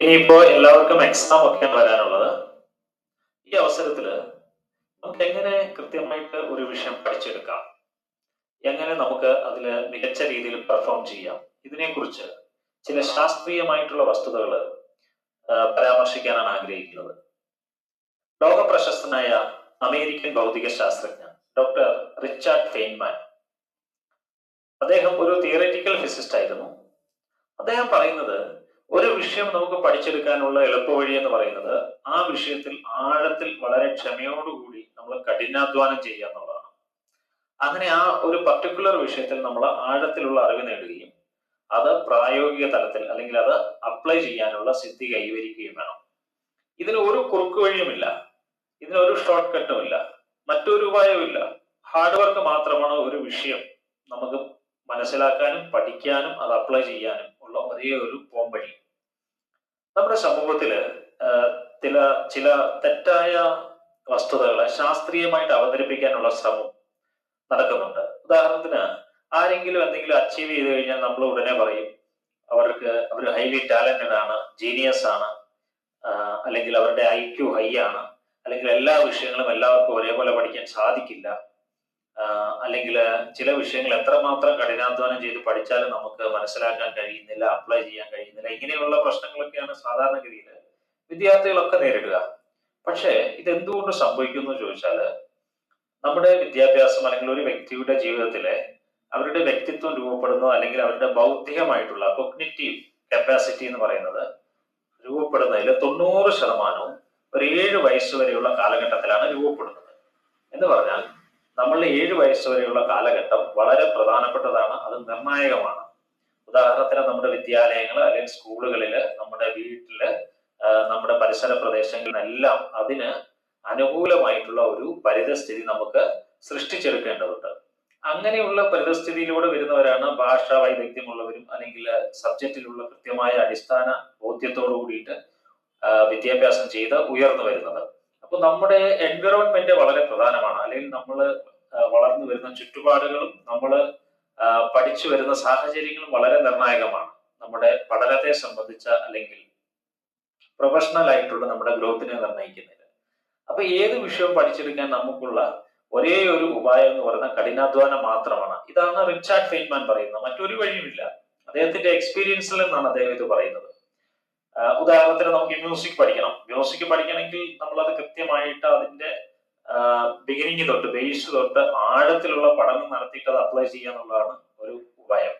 ഇനിയിപ്പോ എല്ലാവർക്കും എക്സാം ഒക്കെയാണ് വരാനുള്ളത്. ഈ അവസരത്തില് നമുക്ക് എങ്ങനെ കൃത്യമായിട്ട് ഒരു വിഷയം പഠിച്ചെടുക്കാം? എങ്ങനെ നമുക്ക് അതില് മികച്ച രീതിയിൽ പെർഫോം ചെയ്യാം? ഇതിനെക്കുറിച്ച് ചില ശാസ്ത്രീയമായിട്ടുള്ള വസ്തുതകൾ പരാമർശിക്കാനാണ് ആഗ്രഹിക്കുന്നത്. ലോക പ്രശസ്തനായ അമേരിക്കൻ ഭൗതിക ശാസ്ത്രജ്ഞൻ ഡോക്ടർ റിച്ചാർഡ് ഫെയ്ൻമാൻ, അദ്ദേഹം ഒരു തിയററ്റിക്കൽ ഫിസിസ്റ്റ് ആയിരുന്നു. അദ്ദേഹം പറയുന്നത് ഒരു വിഷയം നമുക്ക് പഠിച്ചെടുക്കാനുള്ള എളുപ്പവഴി എന്ന് പറയുന്നത് ആ വിഷയത്തിൽ ആഴത്തിൽ വളരെ ക്ഷമയോടുകൂടി നമ്മൾ കഠിനാധ്വാനം ചെയ്യുക എന്നുള്ളതാണ്. അങ്ങനെ ആ ഒരു പർട്ടിക്കുലർ വിഷയത്തിൽ നമ്മൾ ആഴത്തിലുള്ള അറിവ് നേടുകയും അത് പ്രായോഗിക തലത്തിൽ അല്ലെങ്കിൽ അത് അപ്ലൈ ചെയ്യാനുള്ള സിദ്ധി കൈവരിക്കുകയും വേണം. ഇതിന് ഒരു കുറുക്കു വഴിയുമില്ല, ഇതിനൊരു ഷോർട്ട് കട്ടുമില്ല, മറ്റൊരു ഉപായവുമില്ല. ഹാർഡ് വർക്ക് മാത്രമാണ് ഒരു വിഷയം നമുക്ക് മനസ്സിലാക്കാനും പഠിക്കാനും അത് അപ്ലൈ ചെയ്യാനും ഉള്ള ഒരേ ഒരു പോംവഴി. നമ്മുടെ സമൂഹത്തില് ചില ചില തെറ്റായ വസ്തുതകളെ ശാസ്ത്രീയമായിട്ട് അവതരിപ്പിക്കാനുള്ള ശ്രമം നടക്കുന്നുണ്ട്. ഉദാഹരണത്തിന്, ആരെങ്കിലും എന്തെങ്കിലും അച്ചീവ് ചെയ്ത് കഴിഞ്ഞാൽ നമ്മൾ ഉടനെ പറയും അവർ ഹൈലി ടാലന്റഡ് ആണ്, ജീനിയസ് ആണ്, അല്ലെങ്കിൽ അവരുടെ IQ ഹൈ ആണ്, അല്ലെങ്കിൽ എല്ലാ വിഷയങ്ങളും എല്ലാവർക്കും ഒരേപോലെ പഠിക്കാൻ സാധിക്കില്ല, അല്ലെങ്കിൽ ചില വിഷയങ്ങൾ എത്രമാത്രം കഠിനാധ്വാനം ചെയ്ത് പഠിച്ചാലും നമുക്ക് മനസ്സിലാക്കാൻ കഴിയുന്നില്ല, അപ്ലൈ ചെയ്യാൻ കഴിയുന്നില്ല. ഇങ്ങനെയുള്ള പ്രശ്നങ്ങളൊക്കെയാണ് സാധാരണഗതിയിൽ വിദ്യാർത്ഥികളൊക്കെ നേരിടുക. പക്ഷേ ഇതെന്തുകൊണ്ട് സംഭവിക്കുന്നു ചോദിച്ചാല്, നമ്മുടെ വിദ്യാഭ്യാസം അല്ലെങ്കിൽ ഒരു വ്യക്തിയുടെ ജീവിതത്തിലെ അവരുടെ വ്യക്തിത്വം രൂപപ്പെടുന്നു, അല്ലെങ്കിൽ അവരുടെ ബൗദ്ധികമായിട്ടുള്ള കൊഗ്നിറ്റീവ് കപ്പാസിറ്റി എന്ന് പറയുന്നത് രൂപപ്പെടുന്നതിൽ 90% ഒരു 7 വയസ്സ് വരെയുള്ള കാലഘട്ടത്തിലാണ് രൂപപ്പെടുന്നത്. എന്ന് പറഞ്ഞാൽ നമ്മളുടെ 7 വയസ്സ് വരെയുള്ള കാലഘട്ടം വളരെ പ്രധാനപ്പെട്ടതാണ്, അത് നിർണായകമാണ്. ഉദാഹരണത്തിന് നമ്മുടെ വിദ്യാലയങ്ങൾ അല്ലെങ്കിൽ സ്കൂളുകളില്, നമ്മുടെ വീട്ടില്, നമ്മുടെ പരിസര പ്രദേശങ്ങളിലെല്ലാം അതിന് അനുകൂലമായിട്ടുള്ള ഒരു പരിതസ്ഥിതി നമുക്ക് സൃഷ്ടിച്ചെടുക്കേണ്ടതുണ്ട്. അങ്ങനെയുള്ള പരിതസ്ഥിതിയിലൂടെ വരുന്നവരാണ് ഭാഷാ വൈദഗ്ധ്യമുള്ളവരും അല്ലെങ്കിൽ സബ്ജക്റ്റിലുള്ള കൃത്യമായ അടിസ്ഥാന ബോധ്യത്തോടു കൂടിയിട്ട് വിദ്യാഭ്യാസം ചെയ്ത് ഉയർന്നു വരുന്നത്. അപ്പൊ നമ്മുടെ എൻവിറോൺമെന്റ് വളരെ പ്രധാനമാണ്. അല്ലെങ്കിൽ നമ്മൾ വളർന്നു വരുന്ന ചുറ്റുപാടുകളും നമ്മൾ പഠിച്ചു വരുന്ന സാഹചര്യങ്ങളും വളരെ നിർണായകമാണ് നമ്മുടെ പഠനത്തെ സംബന്ധിച്ച അല്ലെങ്കിൽ പ്രൊഫഷണൽ ആയിട്ടുള്ള നമ്മുടെ ഗ്രോത്തിനെ നിർണ്ണയിക്കുന്നത്. അപ്പൊ ഏത് വിഷയവും പഠിച്ചെടുക്കാൻ നമുക്കുള്ള ഒരേ ഒരു ഉപായം എന്ന് പറയുന്നത് കഠിനാധ്വാനം മാത്രമാണ്. ഇതാണ് റിച്ചാർഡ് ഫെയ്ൻമാൻ പറയുന്നത്, മറ്റൊരു വഴിയുമില്ല. അദ്ദേഹത്തിന്റെ എക്സ്പീരിയൻസിൽ നിന്നാണ് അദ്ദേഹം ഇത് പറയുന്നത്. ഉദാഹരണത്തിന്, നമുക്ക് മ്യൂസിക് പഠിക്കണം. മ്യൂസിക് പഠിക്കണമെങ്കിൽ നമ്മളത് കൃത്യമായിട്ട് അതിന്റെ ബിഗിനിങ് തൊട്ട്, ബേസ് തൊട്ട് ആഴത്തിലുള്ള പഠനം നടത്തിയിട്ട് അത് അപ്ലൈ ചെയ്യുക എന്നുള്ളതാണ് ഒരു ഉപായം.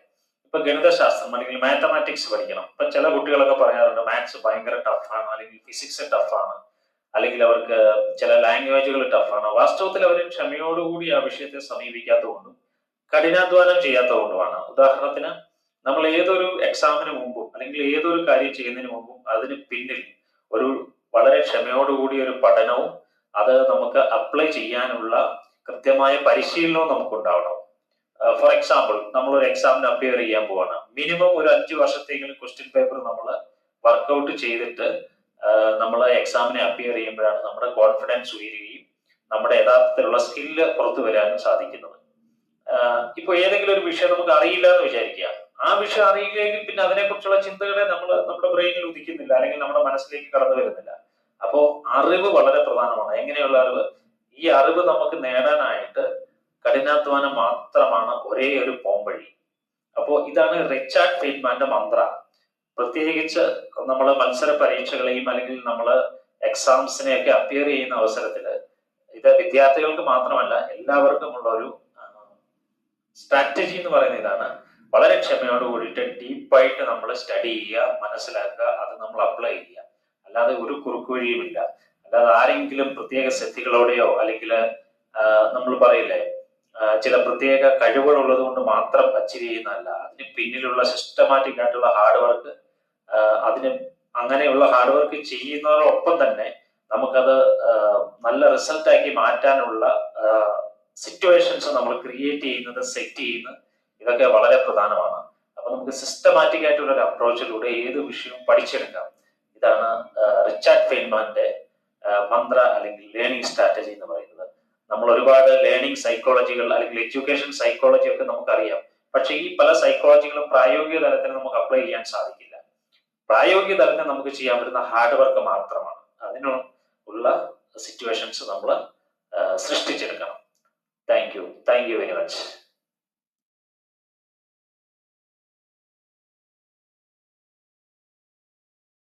ഇപ്പൊ ഗണിതശാസ്ത്രം അല്ലെങ്കിൽ മാത്തമാറ്റിക്സ് പഠിക്കണം. ഇപ്പൊ ചില കുട്ടികളൊക്കെ പറയാറുണ്ട് മാത്സ് ഭയങ്കര ടഫാണ്, അല്ലെങ്കിൽ ഫിസിക്സ് ടഫാണ്, അല്ലെങ്കിൽ അവർക്ക് ചില ലാംഗ്വേജുകൾ ടഫാണ്. വാസ്തവത്തിൽ അവർ ക്ഷമയോടുകൂടി ആ വിഷയത്തെ സമീപിക്കാത്തതുകൊണ്ടും കഠിനാധ്വാനം ചെയ്യാത്തതുകൊണ്ടുമാണ്. ഉദാഹരണത്തിന്, നമ്മൾ ഏതൊരു എക്സാമിന് മുമ്പും അല്ലെങ്കിൽ ഏതൊരു കാര്യം ചെയ്യുന്നതിന് മുമ്പും അതിന് പിന്നിൽ ഒരു വളരെ ക്ഷമയോടുകൂടി ഒരു പഠനവും അത് നമുക്ക് അപ്ലൈ ചെയ്യാനുള്ള കൃത്യമായ പരിശീലനവും നമുക്കുണ്ടാവണം. ഫോർ എക്സാമ്പിൾ, നമ്മൾ ഒരു എക്സാമിന് അപ്പിയർ ചെയ്യാൻ പോവാണ്. മിനിമം ഒരു 5 വർഷത്തെങ്കിലും ക്വസ്റ്റ്യൻ പേപ്പർ നമ്മൾ വർക്ക്ഔട്ട് ചെയ്തിട്ട് നമ്മൾ എക്സാമിനെ അപ്പിയർ ചെയ്യുമ്പോഴാണ് നമ്മുടെ കോൺഫിഡൻസ് ഉയരുകയും നമ്മുടെ യഥാർത്ഥത്തിലുള്ള സ്കില്ല് പുറത്തു വരാനും സാധിക്കുന്നത്. ഇപ്പൊ ഏതെങ്കിലും ഒരു വിഷയം നമുക്ക് അറിയില്ല എന്ന് വിചാരിക്കുക. ആ വിഷയം അറിയില്ലെങ്കിൽ പിന്നെ അതിനെക്കുറിച്ചുള്ള ചിന്തകളെ നമ്മുടെ ബ്രെയിനിൽ ഉദിക്കുന്നില്ല, അല്ലെങ്കിൽ നമ്മുടെ മനസ്സിലേക്ക് കടന്നു വരുന്നില്ല. അപ്പോ അറിവ് വളരെ പ്രധാനമാണ്. എങ്ങനെയുള്ള അറിവ്? ഈ അറിവ് നമുക്ക് നേടാനായിട്ട് കഠിനാധ്വാനം മാത്രമാണ് ഒരേ ഒരു പോംവഴി. അപ്പോ ഇതാണ് റിച്ചാർഡ് ഫെയ്ൻമാന്റെ മന്ത്ര. പ്രത്യേകിച്ച് നമ്മൾ മത്സര പരീക്ഷകളെയും അല്ലെങ്കിൽ നമ്മൾ എക്സാംസിനെയൊക്കെ അപ്പിയർ ചെയ്യുന്ന അവസരത്തില് ഇത് വിദ്യാർത്ഥികൾക്ക് മാത്രമല്ല എല്ലാവർക്കും ഉള്ള ഒരു സ്ട്രാറ്റജി എന്ന് പറയുന്ന ഇതാണ്. വളരെ ക്ഷമയോട് കൂടിയിട്ട് ഡീപ്പായിട്ട് നമ്മൾ സ്റ്റഡി ചെയ്യുക, മനസ്സിലാക്കുക, അത് നമ്മൾ അപ്ലൈ ചെയ്യുക. അല്ലാതെ ഒരു കുറുക്കു വഴിയുമില്ല. അല്ലാതെ ആരെങ്കിലും പ്രത്യേക സിദ്ധികളോടെയോ അല്ലെങ്കിൽ നമ്മൾ പറയില്ലേ ചില പ്രത്യേക കഴിവുകൾ ഉള്ളത് കൊണ്ട് മാത്രം അച്ചീവ് ചെയ്യുന്നതല്ല. അതിന് പിന്നിലുള്ള സിസ്റ്റമാറ്റിക് ആയിട്ടുള്ള ഹാർഡ് വർക്ക്, അതിന് അങ്ങനെയുള്ള ഹാർഡ് വർക്ക് ചെയ്യുന്നതോടൊപ്പം തന്നെ നമുക്കത് നല്ല റിസൾട്ട് ആക്കി മാറ്റാനുള്ള സിറ്റുവേഷൻസ് നമ്മൾ ക്രിയേറ്റ് ചെയ്യുന്നത്, സെറ്റ് ചെയ്യുന്നത്, ഇതൊക്കെ വളരെ പ്രധാനമാണ്. അപ്പൊ നമുക്ക് സിസ്റ്റമാറ്റിക് ആയിട്ടുള്ള ഒരു അപ്രോച്ചിലൂടെ ഏത് വിഷയവും പഠിച്ചെടുക്കാം. ഇതാണ് റിച്ചാർഡ് ഫെയ്ൻമാന്റെ മന്ത്ര അല്ലെങ്കിൽ ലേണിംഗ് സ്ട്രാറ്റജി എന്ന് പറയുന്നത്. നമ്മൾ ഒരുപാട് ലേണിംഗ് സൈക്കോളജികൾ അല്ലെങ്കിൽ എഡ്യൂക്കേഷൻ സൈക്കോളജി ഒക്കെ നമുക്കറിയാം. പക്ഷെ ഈ പല സൈക്കോളജികളും പ്രായോഗിക തലത്തിൽ നമുക്ക് അപ്ലൈ ചെയ്യാൻ സാധിക്കില്ല. പ്രായോഗിക തലത്തിൽ നമുക്ക് ചെയ്യാൻ പറ്റുന്ന ഹാർഡ് വർക്ക് മാത്രമാണ്. അതിനുള്ള സിറ്റുവേഷൻസ് നമ്മൾ സൃഷ്ടിച്ചെടുക്കണം. Thank you very much.